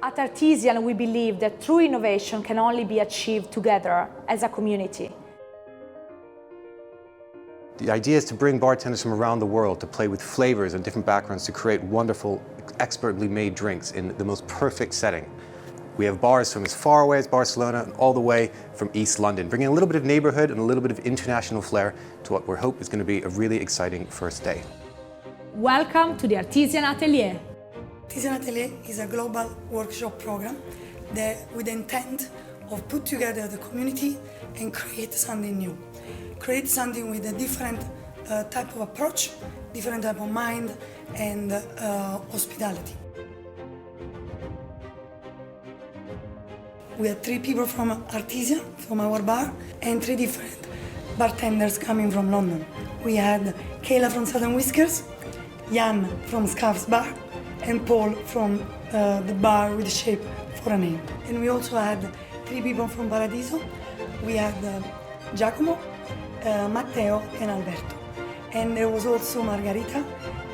At Artesian, we believe that true innovation can only be achieved together as a community. The idea is to bring bartenders from around the world to play with flavors and different backgrounds to create wonderful, expertly made drinks in the most perfect setting. We have bars from as far away as Barcelona and all the way from East London, bringing a little bit of neighborhood and a little bit of international flair to what we hope is going to be a really exciting first day. Welcome to the Artesian Atelier. Artesian Atelier is a global workshop program with the intent of put together the community and create something new. Create something with a different type of approach, different type of mind and hospitality. We had 3 people from Artesian, from our bar, and 3 different bartenders coming from London. We had Kayla from Southern Whiskers, Jan from Scarf's Bar, and Paul from the bar with the shape for a name. And we also had 3 people from Paradiso. We had Giacomo, Matteo and Alberto. And there was also Margarita.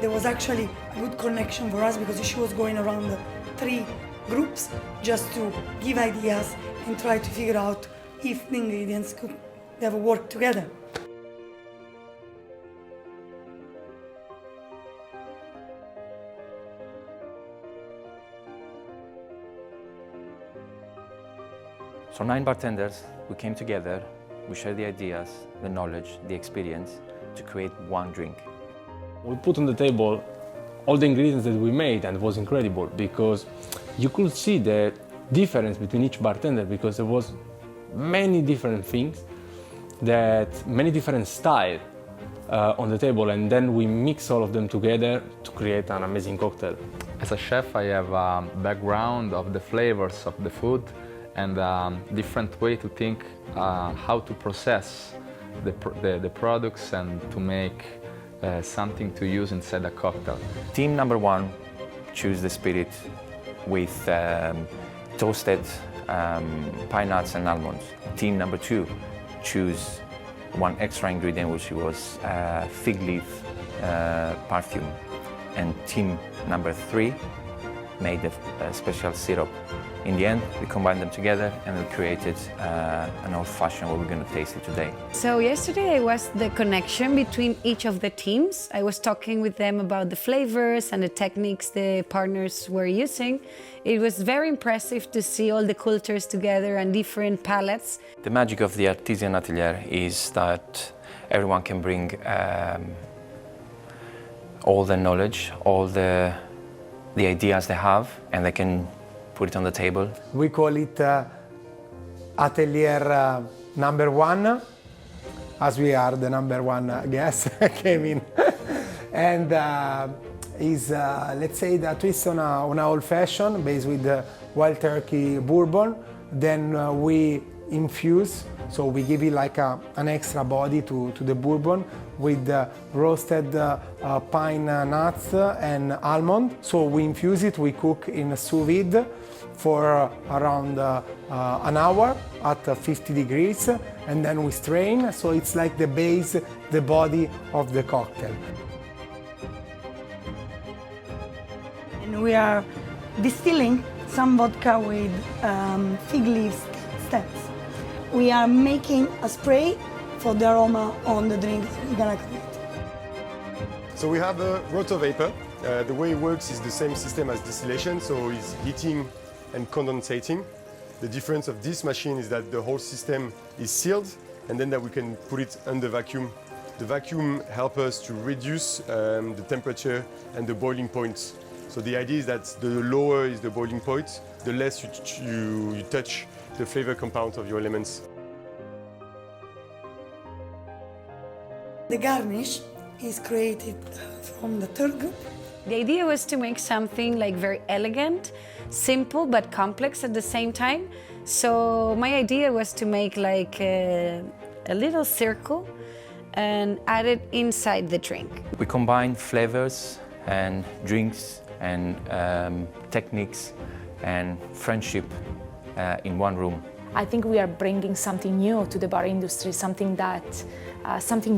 There was actually a good connection for us because she was going around the 3 groups just to give ideas and try to figure out if the ingredients could ever work together. So 9 bartenders, we came together, we shared the ideas, the knowledge, the experience to create one drink. We put on the table all the ingredients that we made, and it was incredible because you could see the difference between each bartender because there was many different things, many different styles on the table, and then we mix all of them together to create an amazing cocktail. As a chef, I have a background of the flavors of the food and a different way to think how to process the products and to make something to use inside a cocktail. Team number 1 choose the spirit with toasted pine nuts and almonds. Team number 2 choose one extra ingredient, which was fig leaf perfume. And team number 3 made a special syrup. In the end, we combined them together and we created an old-fashioned what we're going to taste it today. So yesterday was the connection between each of the teams. I was talking with them about the flavors and the techniques the partners were using. It was very impressive to see all the cultures together and different palettes. The magic of the Artesian Atelier is that everyone can bring all the knowledge, all the ideas they have, and they can put it on the table. We call it Atelier number 1, as we are the number 1 guest came in. And is, let's say, that twist on a old fashion based with wild turkey bourbon. Then we infuse, so we give it like an extra body to the bourbon with roasted pine nuts and almond. So we infuse it, we cook in sous vide for around an hour at 50 degrees, and then we strain, so it's like the base, the body of the cocktail. And we are distilling some vodka with fig leaf stems. We are making a spray for the aroma on the drink we're gonna create. So we have a rotor vapor. The way it works is the same system as distillation, so it's heating and condensating. The difference of this machine is that the whole system is sealed and then that we can put it under vacuum. The vacuum helps us to reduce the temperature and the boiling point. So the idea is that the lower is the boiling point, the less you touch the flavor compound of your lemons. The garnish is created from the 3rd group. The idea was to make something like very elegant, simple but complex at the same time. So my idea was to make like a little circle and add it inside the drink. We combine flavors and drinks and techniques and friendship in one room. I think we are bringing something new to the bar industry, something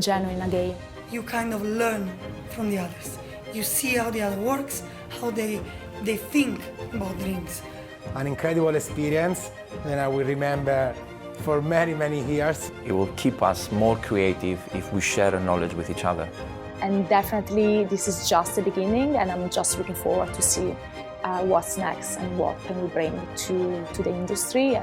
genuine again. You kind of learn from the others. You see how the other works, how they think about drinks, an incredible experience that I will remember for many, many years. It will keep us more creative if we share the knowledge with each other. And definitely this is just the beginning, and I'm just looking forward to see what's next and what can we bring to the industry.